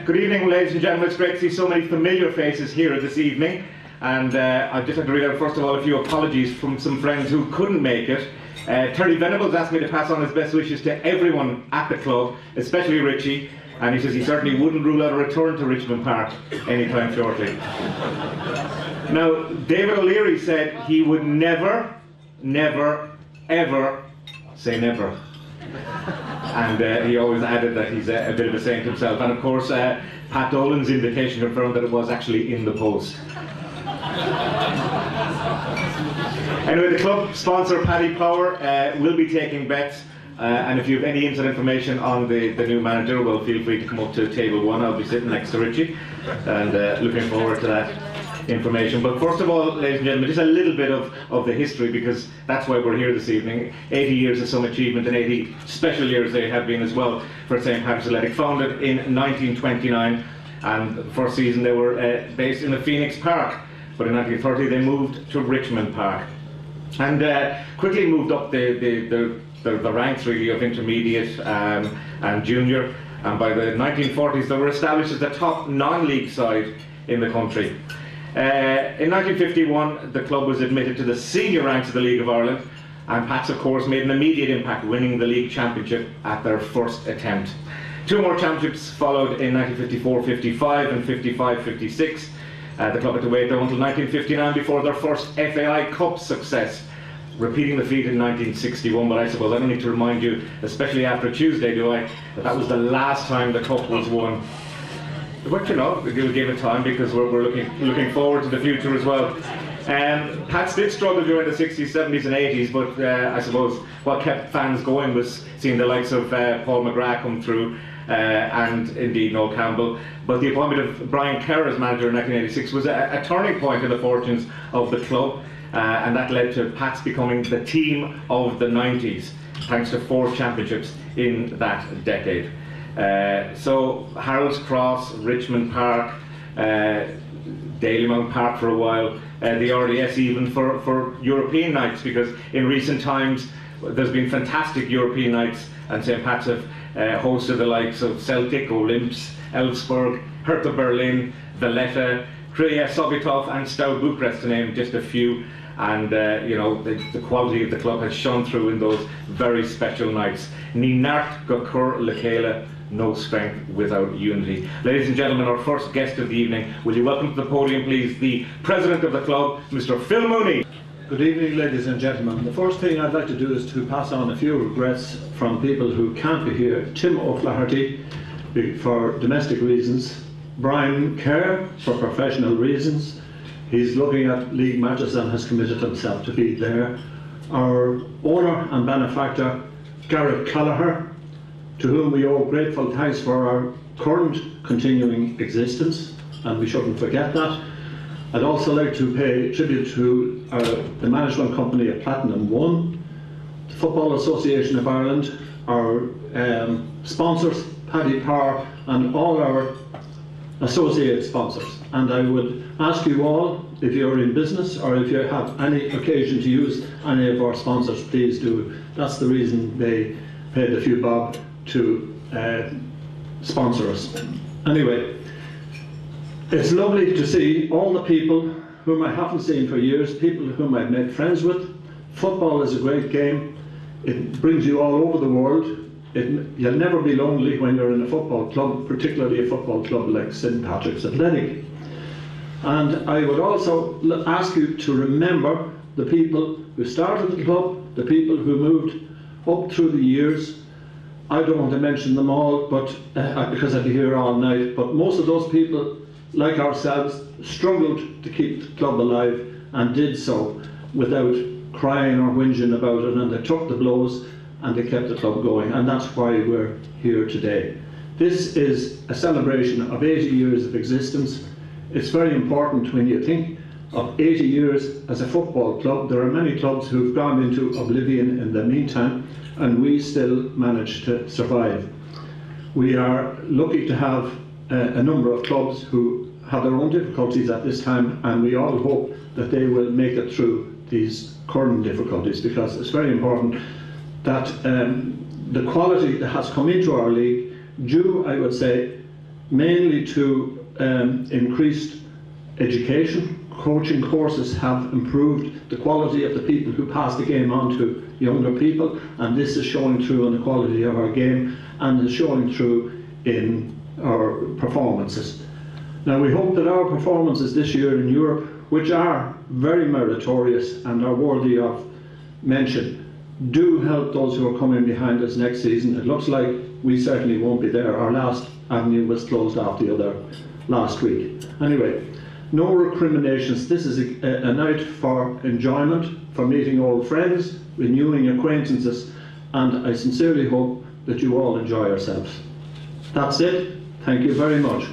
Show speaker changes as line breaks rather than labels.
Good evening, ladies and gentlemen. It's great to see so many familiar faces here this evening. And I'd just like to read out, first of all, a few apologies from some friends who couldn't make it. Terry Venables asked me to pass on his best wishes to everyone at the club, especially Richie. And he says he certainly wouldn't rule out a return to Richmond Park anytime shortly. Now, David O'Leary said he would never, ever say never. And he always added that he's a bit of a saint himself. And of course, Pat Dolan's invitation confirmed that it was actually in the post. Anyway, the club sponsor, Paddy Power, will be taking bets. And if you have any inside information on the new manager, well, feel free to come up to table 1. I'll be sitting next to Richie, and looking forward to that information. But first of all, ladies and gentlemen, just a little bit of the history, because that's why we're here this evening. 80 years of some achievement, and 80 special years they have been as well for St. Patrick's Athletic. Founded in 1929, and the first season they were based in the Phoenix Park, but in 1930 they moved to Richmond Park, and quickly moved up the ranks really of intermediate and junior, and by the 1940s they were established as the top non-league side in the country. In 1951 the club was admitted to the senior ranks of the League of Ireland, and Pats of course made an immediate impact, winning the league championship at their first attempt. 2 more championships followed in 1954-55 and 55-56. The club had to wait there until 1959 before their first FAI Cup success, repeating the feat in 1961. But I suppose I don't need to remind you, especially after Tuesday, do I, that was the last time the cup was won. But you know, we'll give it time, because we're looking forward to the future as well. Pats did struggle during the 60s, 70s and 80s, but I suppose what kept fans going was seeing the likes of Paul McGrath come through, and indeed Noel Campbell. But the appointment of Brian Kerr as manager in 1986 was a turning point in the fortunes of the club. And that led to Pats becoming the team of the 90s, thanks to 4 championships in that decade. So Harold's Cross, Richmond Park, Dalymount Park for a while, the RDS even for European nights, because in recent times there's been fantastic European nights, and St. Pat's have hosted the likes of Celtic, Olymps, Elfsborg, Hertha Berlin, Valletta, Krylia Sovetov and Steaua Bucharest, to name just a few. And you know, the quality of the club has shone through in those very special nights. Ní nart go cur le chéile, no strength without unity. Ladies and gentlemen, our first guest of the evening, will you welcome to the podium please the president of the club, Mr. Phil Mooney.
Good evening, ladies and gentlemen. The first thing I'd like to do is to pass on a few regrets from people who can't be here. Tim O'Flaherty for domestic reasons, Brian Kerr for professional reasons. He's looking at league matches and has committed himself to be there. Our owner and benefactor, Garrett Callagher, to whom we owe grateful thanks for our current continuing existence, and we shouldn't forget that. I'd also like to pay tribute to the management company of Platinum One, the Football Association of Ireland, our sponsors, Paddy Power, and all our associate sponsors. And I would ask you all, if you're in business or if you have any occasion to use any of our sponsors, please do. That's the reason they paid a few bob to sponsor us. Anyway, it's lovely to see all the people whom I haven't seen for years, people whom I've made friends with. Football is a great game. It brings you all over the world. You'll never be lonely when you're in a football club, particularly a football club like St. Patrick's Athletic. And I would also ask you to remember the people who started the club, the people who moved up through the years. I don't want to mention them all, but because I'd be here all night, but most of those people, like ourselves, struggled to keep the club alive, and did so without crying or whinging about it, and they took the blows and they kept the club going, and that's why we're here today. This is a celebration of 80 years of existence. It's very important when you think of 80 years as a football club. There are many clubs who've gone into oblivion in the meantime, and we still manage to survive. We are lucky to have a number of clubs who have their own difficulties at this time, and we all hope that they will make it through these current difficulties, because it's very important that the quality that has come into our league, due, I would say, mainly to increased education. Coaching courses have improved the quality of the people who pass the game on to younger people, and this is showing through in the quality of our game and is showing through in our performances. Now we hope that our performances this year in Europe, which are very meritorious and are worthy of mention, do help those who are coming behind us next season. It looks like we certainly won't be there. Our last avenue was closed off the other last week. Anyway, no recriminations. This is a night for enjoyment, for meeting old friends, renewing acquaintances, and I sincerely hope that you all enjoy yourselves. That's it. Thank you very much.